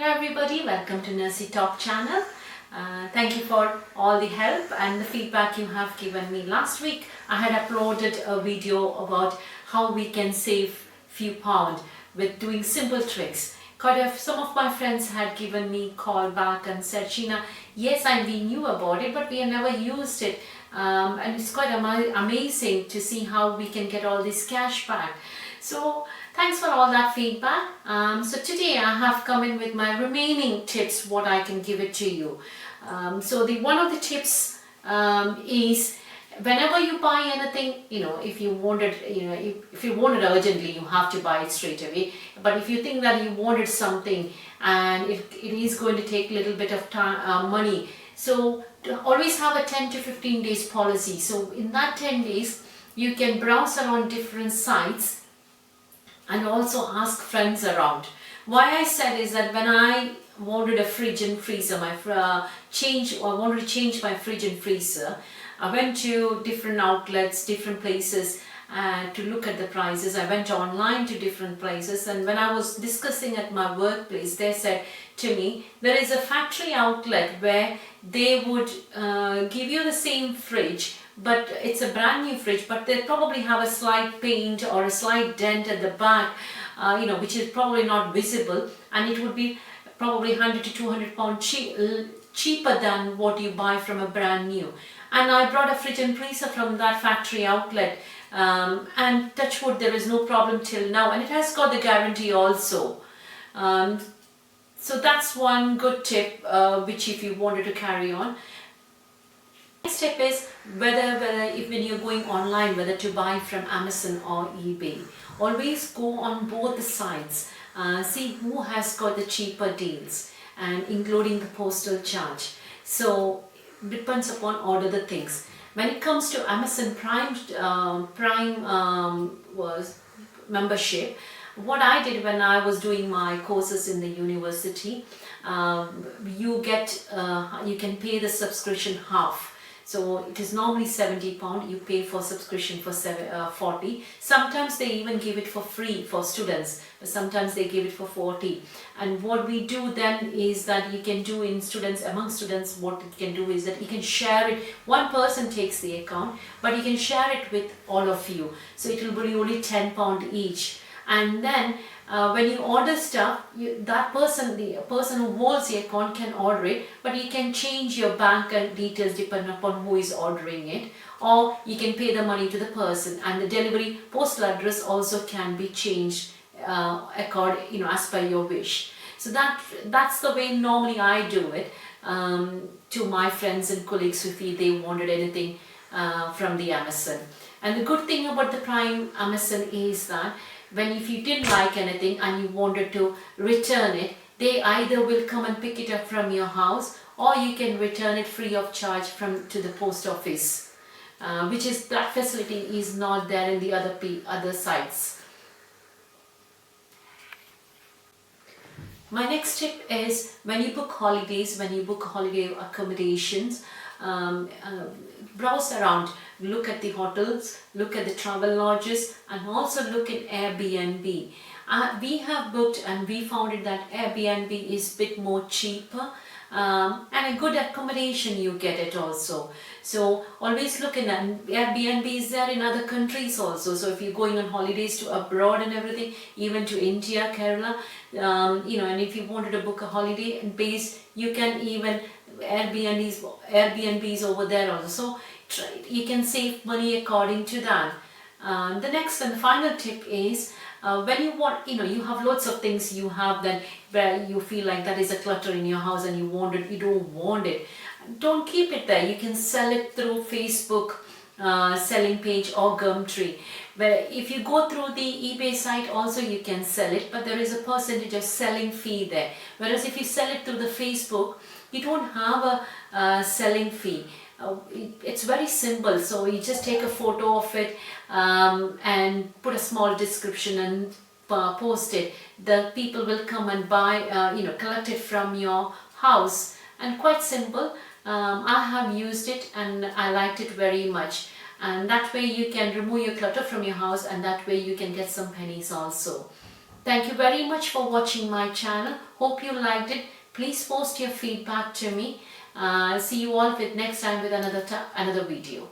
Hello everybody, welcome to Nursey Talk channel. Thank you for all the help and the feedback you have given me. Last week I had uploaded a video about how we can save few pound with doing simple tricks. Some of my friends had given me call back and said, Sheena, yes, we knew about it, but we have never used it. And it's quite amazing to see how we can get all this cash back. So thanks for all that feedback. So today I have come in with my remaining tips, what I can give it to you. So the one of the tips is whenever you buy anything, if you wanted, if you want it urgently, you have to buy it straight away. But if you think that you wanted something and it is going to take a little bit of time, money, so always have a 10 to 15 days policy. So in that 10 days, you can browse around different sites and also ask friends around. Why I said is that when I wanted a fridge and freezer, I wanted to change my fridge and freezer, I went to different outlets, different places to look at the prices. I went online to different places, and when I was discussing at my workplace, they said to me, there is a factory outlet where they would give you the same fridge, but it's a brand new fridge, but they probably have a slight paint or a slight dent at the back, which is probably not visible, and it would be probably 100 to 200 pound cheaper than what you buy from a brand new. And I brought a fridge and freezer from that factory outlet, and touch wood, there is no problem till now, and it has got the guarantee also. So that's one good tip, which if you wanted to carry on. Next tip is when you're going online, whether to buy from Amazon or eBay, always go on both the sites, see who has got the cheaper deals, and including the postal charge. So depends upon order the things. When it comes to Amazon Prime was membership, what I did when I was doing my courses in the university, you can pay the subscription half. So it is normally £70, you pay for subscription for 40. Sometimes they even give it for free for students, but sometimes they give it for 40. And what we do then is that you can do among students, what you can do is that you can share it. One person takes the account, but you can share it with all of you. So it will be only £10 each. And then when you order stuff, the person who holds the account can order it, but you can change your bank details depending upon who is ordering it, or you can pay the money to the person, and the delivery postal address also can be changed as per your wish. So that's the way normally I do it to my friends and colleagues if they wanted anything from the Amazon. And the good thing about the Prime Amazon is that if you didn't like anything and you wanted to return it, they either will come and pick it up from your house, or you can return it free of charge to the post office, that facility is not there in the other sites. My next tip is when you book holidays, when you book holiday accommodations, browse around, look at the hotels, look at the travel lodges, and also look at Airbnb. We have booked and we found it that Airbnb is a bit more cheaper, and a good accommodation you get it also. So always look at Airbnb is there in other countries also. So if you're going on holidays to abroad and everything, even to India, Kerala, and if you wanted to book a holiday base, you can even Airbnbs over there also. So you can save money according to that. The next and final tip is when you want, you have lots of things you have that where you feel like that is a clutter in your house and you don't want it. Don't keep it there. You can sell it through Facebook selling page or Gumtree. Where if you go through the eBay site also you can sell it, but there is a percentage of selling fee there. Whereas if you sell it through the Facebook, you don't have a selling fee. It's very simple. So you just take a photo of it and put a small description and post it. The people will come and buy, collect it from your house. And quite simple. I have used it and I liked it very much. And that way you can remove your clutter from your house, and that way you can get some pennies also. Thank you very much for watching my channel. Hope you liked it. Please post your feedback to me. See you all with next time with another video.